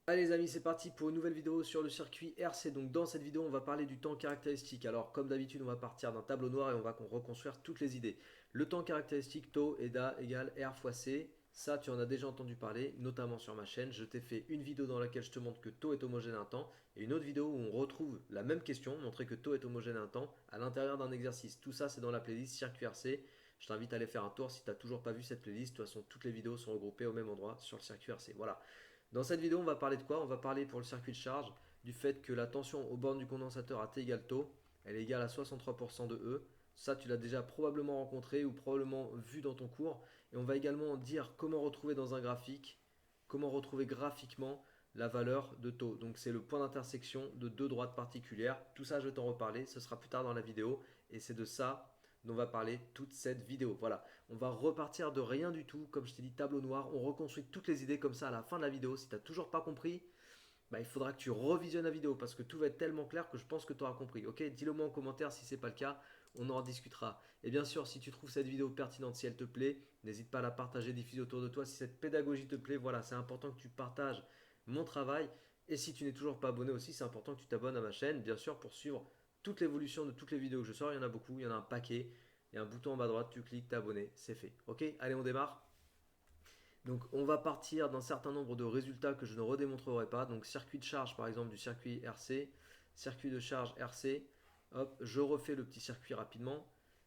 Allez les amis, c'est parti pour une nouvelle vidéo sur le circuit RC. Donc dans cette vidéo, on va parler du temps caractéristique. Alors comme d'habitude, on va partir d'un tableau noir et on va reconstruire toutes les idées. Le temps caractéristique, taux EDA égale R fois C. Ça, tu en as déjà entendu parler, notamment sur ma chaîne. Je t'ai fait une vidéo dans laquelle je te montre que taux est homogène à un temps et une autre vidéo où on retrouve la même question, montrer que taux est homogène à un temps à l'intérieur d'un exercice. Tout ça, c'est dans la playlist circuit RC. Je t'invite à aller faire un tour si tu n'as toujours pas vu cette playlist. De toute façon, toutes les vidéos sont regroupées au même endroit sur le circuit RC. Voilà. Dans cette vidéo, on va parler de quoi? On va parler pour le circuit de charge du fait que la tension aux bornes du condensateur à T égale taux, elle est égale à 63% de E. Ça, tu l'as déjà probablement rencontré ou probablement vu dans ton cours. Et on va également dire comment retrouver dans un graphique, comment retrouver graphiquement la valeur de taux. Donc c'est le point d'intersection de deux droites particulières. Tout ça, je vais t'en reparler. Ce sera plus tard dans la vidéo. Et c'est de ça dont on va parler toute cette vidéo. Voilà, on va repartir de rien du tout, comme je t'ai dit, tableau noir, on reconstruit toutes les idées comme ça à la fin de la vidéo. Si tu n'as toujours pas compris, bah, il faudra que tu revisionnes la vidéo parce que tout va être tellement clair que je pense que tu auras compris. Ok, dis-le moi en commentaire si c'est pas le cas, on en discutera. Et bien sûr, si tu trouves cette vidéo pertinente, si elle te plaît, n'hésite pas à la partager, diffuser autour de toi. Si cette pédagogie te plaît, voilà, c'est important que tu partages mon travail. Et si tu n'es toujours pas abonné aussi, c'est important que tu t'abonnes à ma chaîne, bien sûr, pour suivre toute l'évolution de toutes les vidéos que je sors. Il y en a beaucoup, il y en a un paquet. Il y a un bouton en bas à droite, tu cliques, t'abonner, c'est fait. Ok, allez, on démarre. Donc on va partir d'un certain nombre de résultats que je ne redémontrerai pas. Donc circuit de charge par exemple du circuit RC, circuit de charge RC. Hop, je refais le petit circuit rapidement.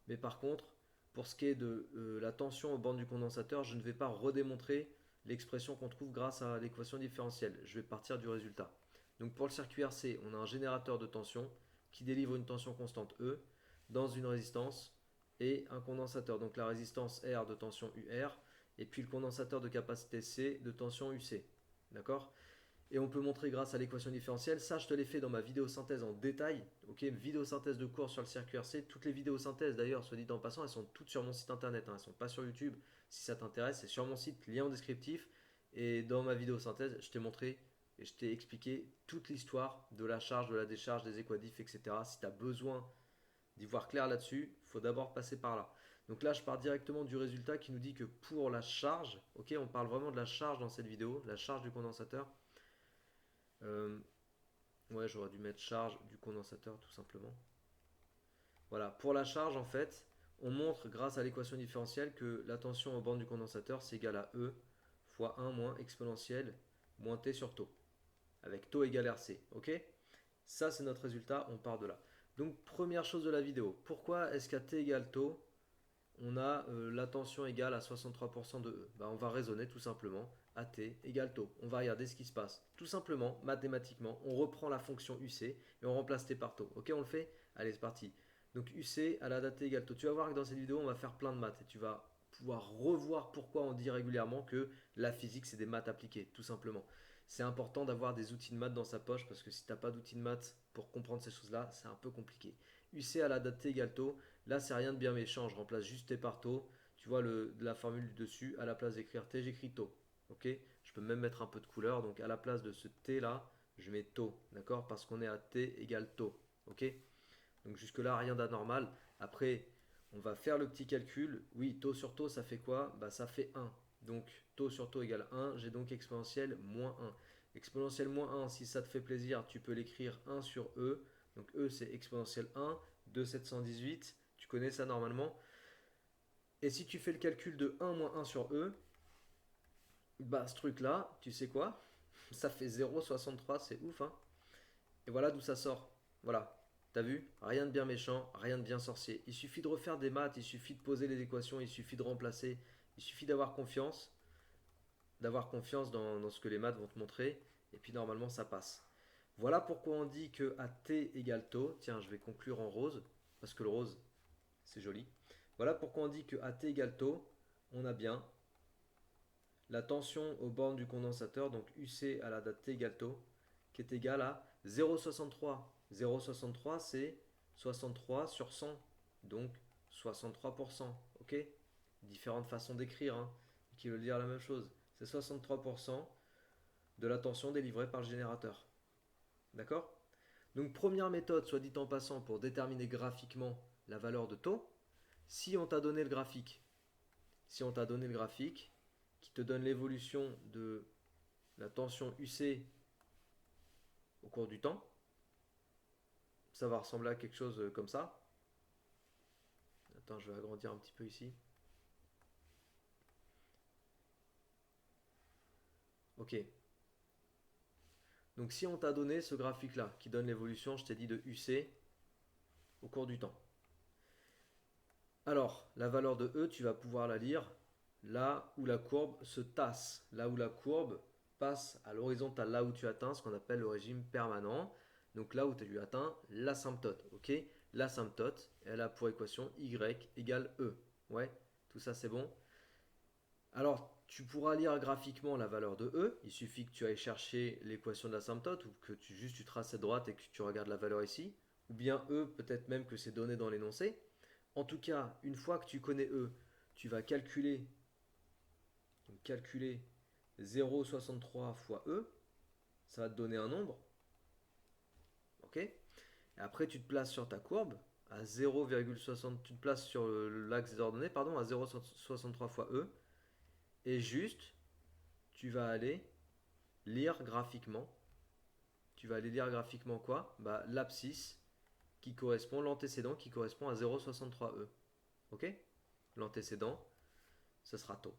Mais par contre, pour ce qui est de la tension aux bornes du condensateur, je ne vais pas redémontrer l'expression qu'on trouve grâce à l'équation différentielle. Je vais partir du résultat. Donc pour le circuit RC, on a un générateur de tension qui délivre une tension constante E dans une résistance et un condensateur. Donc la résistance R de tension UR et puis le condensateur de capacité C de tension UC. D'accord? Et on peut montrer grâce à l'équation différentielle. Ça, je te l'ai fait dans ma vidéo synthèse en détail. Ok, vidéo synthèse de cours sur le circuit RC. Toutes les vidéos synthèse, d'ailleurs, soit dit en passant, elles sont toutes sur mon site internet. Elles ne sont pas sur YouTube. Si ça t'intéresse, c'est sur mon site, lien en descriptif. Et dans ma vidéo synthèse, je t'ai montré et je t'ai expliqué toute l'histoire de la charge, de la décharge, des équadifs, etc. Si tu as besoin d'y voir clair là-dessus, il faut d'abord passer par là. Donc là, je pars directement du résultat qui nous dit que pour la charge, ok, on parle vraiment de la charge dans cette vidéo, la charge du condensateur. Euh, ouais, j'aurais dû mettre charge du condensateur tout simplement. Voilà, pour la charge en fait, on montre grâce à l'équation différentielle que la tension aux bornes du condensateur c'est égal à E fois 1 moins exponentielle moins T sur taux, avec taux égale RC, ok? Ça c'est notre résultat, on part de là. Donc première chose de la vidéo, pourquoi est-ce qu'à T égale taux, on a la tension égale à 63% de E. Bah, on va raisonner tout simplement. AT égale taux. On va regarder ce qui se passe. Tout simplement, mathématiquement, on reprend la fonction UC et on remplace T par taux. Ok, on le fait? Allez, c'est parti. Donc UC à la date T égale taux. Tu vas voir que dans cette vidéo, on va faire plein de maths et tu vas pouvoir revoir pourquoi on dit régulièrement que la physique, c'est des maths appliquées, tout simplement. C'est important d'avoir des outils de maths dans sa poche parce que si tu n'as pas d'outils de maths pour comprendre ces choses-là, c'est un peu compliqué. UC à la date T égale taux. Là, c'est rien de bien méchant. Je remplace juste T par taux. Tu vois la formule du dessus. À la place d'écrire T, j'écris taux. Ok? Je peux même mettre un peu de couleur. Donc à la place de ce T là, je mets taux. D'accord? Parce qu'on est à T égale taux. Ok? Donc jusque-là, rien d'anormal. Après, on va faire le petit calcul. Oui, taux sur taux, ça fait quoi? Bah, ça fait 1. Donc taux sur taux égale 1. J'ai donc exponentielle moins 1. Exponentielle moins 1, si ça te fait plaisir, tu peux l'écrire 1 sur E. Donc E, c'est exponentielle 1 de 718. Tu connais ça normalement. Et si tu fais le calcul de 1 moins 1 sur E, bah ce truc-là, tu sais quoi? Ça fait 0,63, c'est ouf, hein? Et voilà d'où ça sort. Voilà. T'as vu? Rien de bien méchant, rien de bien sorcier. Il suffit de refaire des maths, il suffit de poser les équations, il suffit de remplacer, il suffit d'avoir confiance dans ce que les maths vont te montrer, et puis normalement ça passe. Voilà pourquoi on dit que à t égale taux, tiens, je vais conclure en rose, parce que le rose, c'est joli. Voilà pourquoi on dit que à t égale taux, on a bien la tension aux bornes du condensateur, donc UC à la date t égale taux, qui est égale à 0,63. 0,63 c'est 63 sur 100, donc 63%. Ok? Différentes façons d'écrire, hein, qui veulent dire la même chose. C'est 63% de la tension délivrée par le générateur. D'accord? Donc première méthode, soit dit en passant, pour déterminer graphiquement la valeur de taux, si on t'a donné le graphique, si on t'a donné le graphique qui te donne l'évolution de la tension UC au cours du temps. Ça va ressembler à quelque chose comme ça. Attends, je vais agrandir un petit peu ici. Ok. Donc si on t'a donné ce graphique-là, qui donne l'évolution, je t'ai dit de UC, au cours du temps. Alors, la valeur de E, tu vas pouvoir la lire là où la courbe se tasse, là où la courbe passe à l'horizontale, là où tu atteins ce qu'on appelle le régime permanent. Donc là où tu atteins l'asymptote, ok? L'asymptote, elle a pour équation Y égale E. Ouais, tout ça c'est bon. Alors, tu pourras lire graphiquement la valeur de E. Il suffit que tu ailles chercher l'équation de l'asymptote ou que tu traces cette droite et que tu regardes la valeur ici. Ou bien E, peut-être même que c'est donné dans l'énoncé. En tout cas, une fois que tu connais E, tu vas calculer 0,63 fois E. Ça va te donner un nombre. Ok? Et après, tu te places sur ta courbe à 0,60. Tu te places sur l'axe des ordonnées, pardon, à 0,63 fois E. Et juste, tu vas aller lire graphiquement. Tu vas aller lire graphiquement quoi? Bah, l'abscisse qui correspond, l'antécédent qui correspond à 0,63E. Ok? L'antécédent, ce sera taux.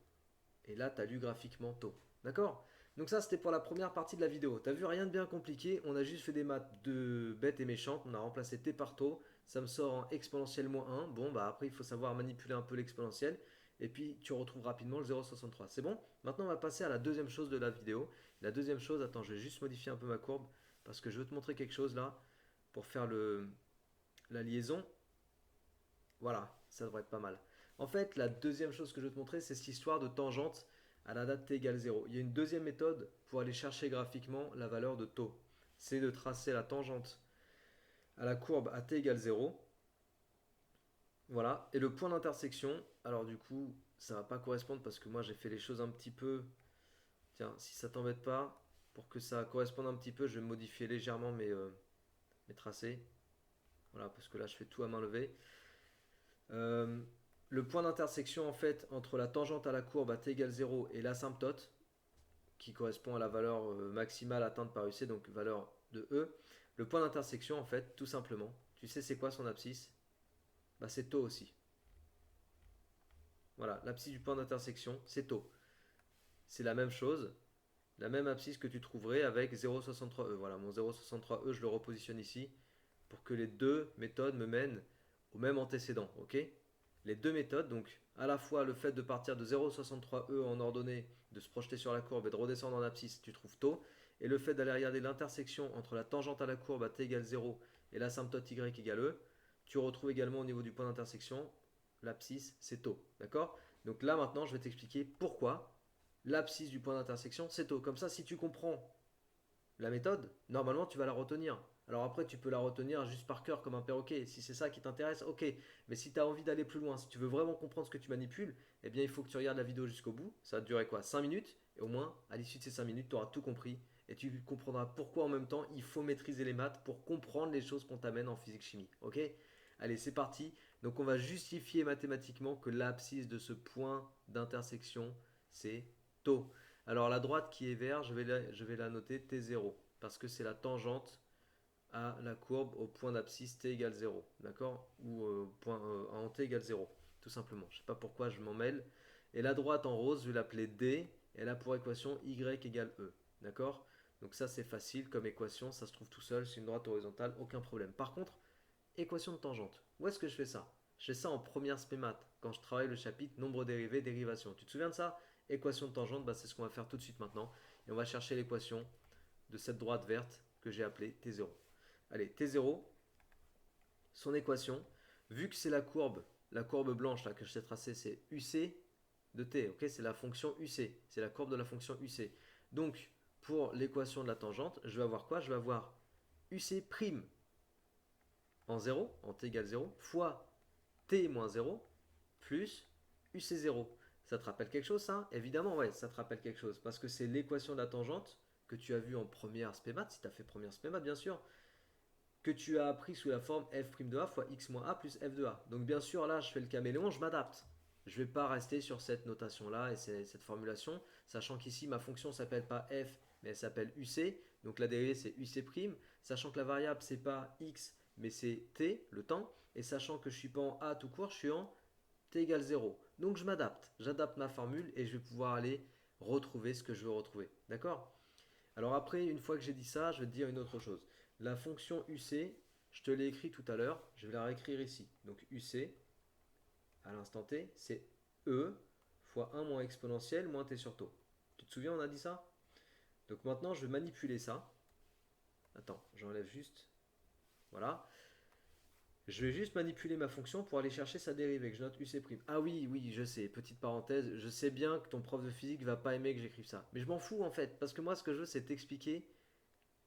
Et là, tu as lu graphiquement taux. D'accord? Donc ça, c'était pour la première partie de la vidéo. T'as vu, rien de bien compliqué. On a juste fait des maths de bêtes et méchantes. On a remplacé t par taux. Ça me sort en exponentielle moins 1. Bon, bah après, il faut savoir manipuler un peu l'exponentielle. Et puis, tu retrouves rapidement le 0,63. C'est bon? Maintenant, on va passer à la deuxième chose de la vidéo. La deuxième chose, attends, je vais juste modifier un peu ma courbe. Parce que je veux te montrer quelque chose là. Pour faire la liaison. Voilà, ça devrait être pas mal. En fait, la deuxième chose que je veux te montrer, c'est cette histoire de tangente à la date t égale 0. Il y a une deuxième méthode pour aller chercher graphiquement la valeur de taux. C'est de tracer la tangente à la courbe à t égale 0. Voilà. Et le point d'intersection, alors du coup, ça va pas correspondre parce que moi j'ai fait les choses un petit peu. Tiens, si ça t'embête pas, pour que ça corresponde un petit peu, je vais modifier légèrement mes tracés. Voilà, parce que là je fais tout à main levée. Euh, le point d'intersection en fait entre la tangente à la courbe à t égale 0 et l'asymptote, qui correspond à la valeur maximale atteinte par UC, donc valeur de E. Le point d'intersection, en fait, tout simplement, tu sais c'est quoi son abscisse? Bah, c'est taux aussi. Voilà, l'abscisse du point d'intersection, c'est taux. C'est la même chose, la même abscisse que tu trouverais avec 0,63E. Voilà, mon 0,63E, je le repositionne ici pour que les deux méthodes me mènent au même antécédent, ok? Les deux méthodes, donc à la fois le fait de partir de 0,63E en ordonnée, de se projeter sur la courbe et de redescendre en abscisse, tu trouves taux, et le fait d'aller regarder l'intersection entre la tangente à la courbe à t égale 0 et l'asymptote y égale E, tu retrouves également au niveau du point d'intersection, l'abscisse c'est taux, d'accord? Donc là maintenant je vais t'expliquer pourquoi l'abscisse du point d'intersection c'est taux. Comme ça si tu comprends la méthode, normalement tu vas la retenir. Alors après, tu peux la retenir juste par cœur comme un perroquet. Si c'est ça qui t'intéresse, ok. Mais si tu as envie d'aller plus loin, si tu veux vraiment comprendre ce que tu manipules, eh bien il faut que tu regardes la vidéo jusqu'au bout. Ça va durer quoi? 5 minutes. Et au moins, à l'issue de ces 5 minutes, tu auras tout compris. Et tu comprendras pourquoi en même temps il faut maîtriser les maths pour comprendre les choses qu'on t'amène en physique-chimie. Ok? Allez, c'est parti. Donc on va justifier mathématiquement que l'abscisse de ce point d'intersection, c'est tau. Alors la droite qui est verte, je vais la noter T0 parce que c'est la tangente à la courbe au point d'abscisse T égale 0. D'accord? Ou en T égale 0. Tout simplement. Je ne sais pas pourquoi je m'en mêle. Et la droite en rose, je vais l'appeler D. Elle a pour équation Y égale E. D'accord? Donc ça c'est facile comme équation. Ça se trouve tout seul. C'est une droite horizontale. Aucun problème. Par contre, équation de tangente. Où est-ce que je fais ça? Je fais ça en première spé maths, quand je travaille le chapitre nombre dérivé, dérivation. Tu te souviens de ça? Équation de tangente, bah, c'est ce qu'on va faire tout de suite maintenant. Et on va chercher l'équation de cette droite verte que j'ai appelée T0. Allez, T0, son équation, vu que c'est la courbe blanche là, que je t'ai tracée, c'est UC de T, ok? C'est la fonction UC, c'est la courbe de la fonction UC. Donc, pour l'équation de la tangente, je vais avoir quoi? Je vais avoir UC' en 0, en t égale 0, fois t moins 0, plus UC0. Ça te rappelle quelque chose ça? Évidemment, ouais, ça te rappelle quelque chose. Parce que c'est l'équation de la tangente que tu as vue en première spémat, si tu as fait première spémat bien sûr, que tu as appris sous la forme f' de a fois x moins a plus f de a. Donc bien sûr, là, je fais le caméléon, je m'adapte. Je ne vais pas rester sur cette notation-là et cette formulation, sachant qu'ici, ma fonction ne s'appelle pas f mais elle s'appelle UC. Donc la dérivée c'est UC', sachant que la variable c'est pas x, mais c'est t, le temps, et sachant que je suis pas en a tout court, je suis en t égale 0. Donc je m'adapte, j'adapte ma formule et je vais pouvoir aller retrouver ce que je veux retrouver. D'accord? Alors après, une fois que j'ai dit ça, je vais te dire une autre chose. La fonction UC, je te l'ai écrit tout à l'heure, je vais la réécrire ici. Donc UC, à l'instant t, c'est E fois 1 moins exponentielle moins t sur taux. Tu te souviens, on a dit ça? Donc maintenant, je vais manipuler ça. Attends, j'enlève juste. Voilà. Je vais juste manipuler ma fonction pour aller chercher sa dérivée, que je note UC'. Ah oui, oui, je sais, petite parenthèse, je sais bien que ton prof de physique va pas aimer que j'écrive ça. Mais je m'en fous en fait, parce que moi ce que je veux c'est t'expliquer,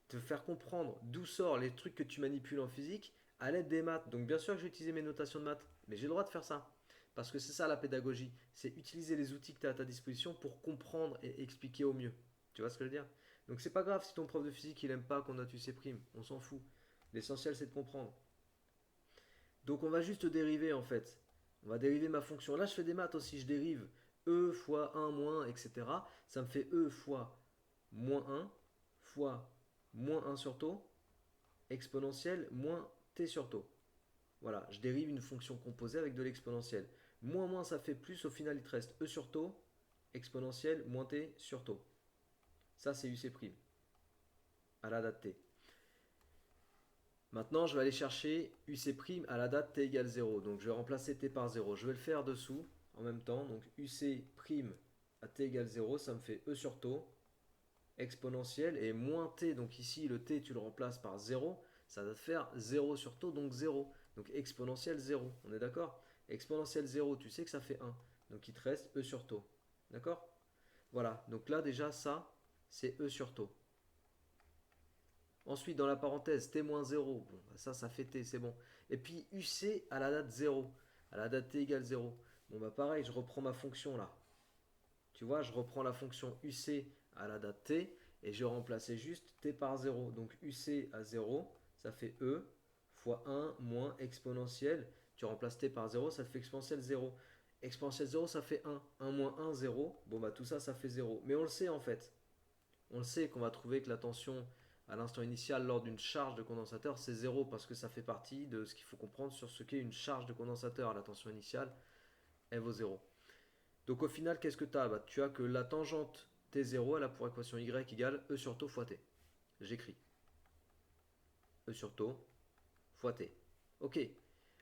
te faire comprendre d'où sortent les trucs que tu manipules en physique à l'aide des maths. Donc bien sûr que j'ai utilisé mes notations de maths, mais j'ai le droit de faire ça. Parce que c'est ça la pédagogie, c'est utiliser les outils que tu as à ta disposition pour comprendre et expliquer au mieux. Tu vois ce que je veux dire? Donc c'est pas grave si ton prof de physique il aime pas qu'on note UC', on s'en fout. L'essentiel c'est de comprendre. Donc on va juste dériver en fait. On va dériver ma fonction. Là je fais des maths aussi, je dérive e fois 1 moins, etc. Ça me fait e fois moins 1 fois moins 1 sur taux exponentielle moins t sur taux. Voilà, je dérive une fonction composée avec de l'exponentielle. Moins moins ça fait plus, au final il te reste e sur taux exponentielle moins t sur taux. Ça c'est UC' à la date t. Maintenant, je vais aller chercher UC' à la date t égale 0. Donc, je vais remplacer t par 0. Je vais le faire dessous en même temps. Donc, UC' à t égale 0, ça me fait e sur taux exponentielle et moins t. Donc, ici, le t, tu le remplaces par 0. Ça va te faire 0 sur taux, donc 0. Donc, exponentielle 0. On est d'accord? Exponentielle 0, tu sais que ça fait 1. Donc, il te reste e sur taux. D'accord? Voilà. Donc là, déjà, ça, c'est e sur taux. Ensuite, dans la parenthèse, t-0, bon, ça fait t, c'est bon. Et puis UC à la date 0, à la date t égale 0. Bon, bah pareil, je reprends ma fonction là. Tu vois, je reprends la fonction UC à la date t et je vais remplacer juste t par 0. Donc UC à 0, ça fait E fois 1 moins exponentielle. Tu remplaces t par 0, ça fait exponentielle 0. Exponentielle 0, ça fait 1. 1 moins 1, 0. Bon, bah tout ça, ça fait 0. Mais on le sait en fait. On le sait qu'on va trouver que la tension à l'instant initial lors d'une charge de condensateur, c'est 0 parce que ça fait partie de ce qu'il faut comprendre sur ce qu'est une charge de condensateur. La tension initiale, elle vaut 0. Donc au final, qu'est-ce que tu as? Bah, tu as que la tangente T0, elle a pour équation Y égale E sur tau fois T. J'écris E sur tau fois T. Ok,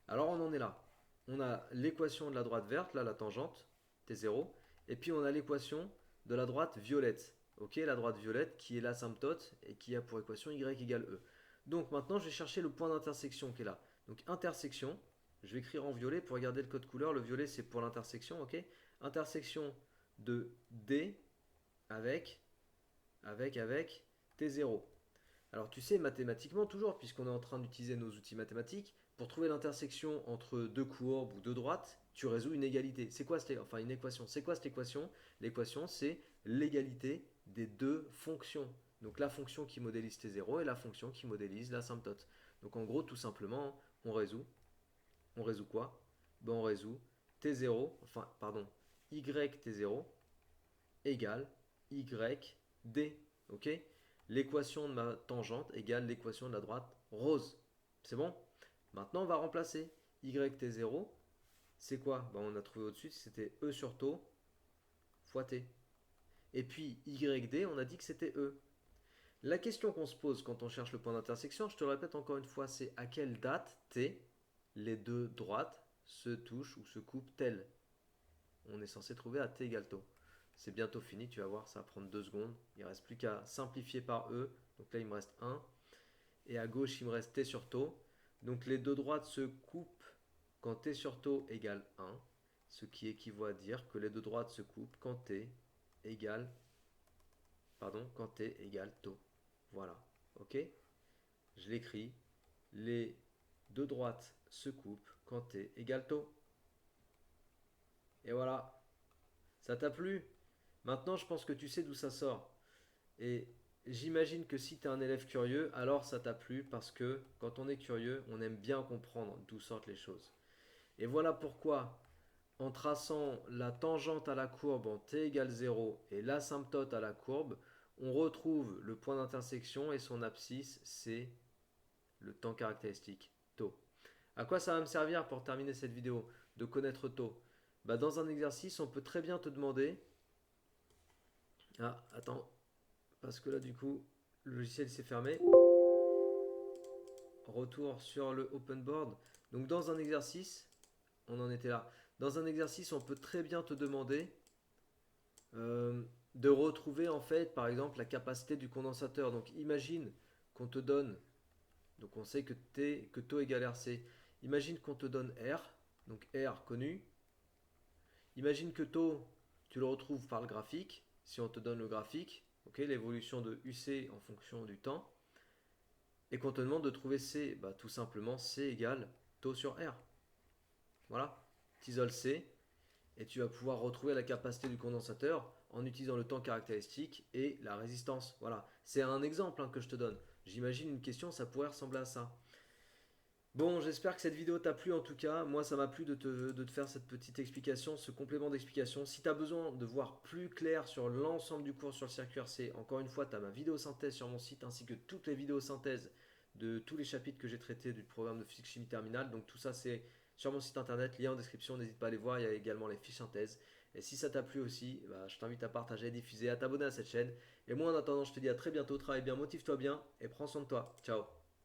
alors on en est là. On a l'équation de la droite verte, là la tangente T0, et puis on a l'équation de la droite violette. Ok, la droite violette qui est l'asymptote et qui a pour équation y égale E. Donc maintenant je vais chercher le point d'intersection qui est là. Donc intersection, je vais écrire en violet pour regarder le code couleur. Le violet c'est pour l'intersection, ok. Intersection de D avec T0. Alors tu sais, mathématiquement toujours, puisqu'on est en train d'utiliser nos outils mathématiques, pour trouver l'intersection entre deux courbes ou deux droites, tu résous une égalité. C'est quoi enfin une équation? C'est quoi cette équation? L'équation, c'est l'égalité des deux fonctions. Donc la fonction qui modélise T0 et la fonction qui modélise l'asymptote. Donc en gros, tout simplement, on résout. On résout quoi? Ben, on résout T0, enfin, pardon, YT0 égale YD. Ok? L'équation de ma tangente égale l'équation de la droite rose. C'est bon? Maintenant, on va remplacer. YT0, c'est quoi? Ben, on a trouvé au-dessus, c'était E sur tau fois T. Et puis YD, on a dit que c'était E. La question qu'on se pose quand on cherche le point d'intersection, je te le répète encore une fois, c'est à quelle date T les deux droites se touchent ou se coupent-elles? On est censé trouver à T égale tau. C'est bientôt fini, tu vas voir, ça va prendre 2 secondes. Il ne reste plus qu'à simplifier par E. Donc là, il me reste 1. Et à gauche, il me reste T sur tau. Donc les deux droites se coupent quand T sur tau égale 1. Ce qui équivaut à dire que les deux droites se coupent quand T égale, quand T égale tau. Voilà. Ok? Je l'écris. Les deux droites se coupent quand T égale tau. Et voilà. Ça t'a plu? Maintenant, je pense que tu sais d'où ça sort. Et j'imagine que si tu es un élève curieux, alors ça t'a plu parce que quand on est curieux, on aime bien comprendre d'où sortent les choses. Et voilà pourquoi, en traçant la tangente à la courbe en t égale 0 et l'asymptote à la courbe, On retrouve le point d'intersection et son abscisse, c'est le temps caractéristique, tau. À quoi ça va me servir pour terminer cette vidéo? De connaître tau. Bah, dans un exercice, on peut très bien te demander... Ah, attends, parce que là, du coup, le logiciel s'est fermé. Retour sur le open board. Donc, dans un exercice, on en était là. Dans un exercice, on peut très bien te demander de retrouver, en fait, par exemple, la capacité du condensateur. Donc, imagine qu'on te donne... Donc on sait que tau égale RC. Imagine qu'on te donne R, donc R connu. Imagine que tau, tu le retrouves par le graphique. Si on te donne le graphique, ok, l'évolution de UC en fonction du temps, et qu'on te demande de trouver C, bah, tout simplement C égale tau sur R. Voilà, tu isoles C, et tu vas pouvoir retrouver la capacité du condensateur en utilisant le temps caractéristique et la résistance. Voilà, c'est un exemple que je te donne. J'imagine une question, ça pourrait ressembler à ça. Bon, j'espère que cette vidéo t'a plu en tout cas. Moi, ça m'a plu de te faire cette petite explication, ce complément d'explication. Si tu as besoin de voir plus clair sur l'ensemble du cours sur le circuit RC, encore une fois, tu as ma vidéo synthèse sur mon site ainsi que toutes les vidéos synthèses de tous les chapitres que j'ai traités du programme de physique chimie terminale. Donc tout ça, c'est sur mon site internet, lien en description, n'hésite pas à aller voir. Il y a également les fiches synthèses. Et si ça t'a plu aussi, bah, je t'invite à partager, diffuser, à t'abonner à cette chaîne. Et moi, en attendant, je te dis à très bientôt. Travaille bien, motive-toi bien et prends soin de toi. Ciao.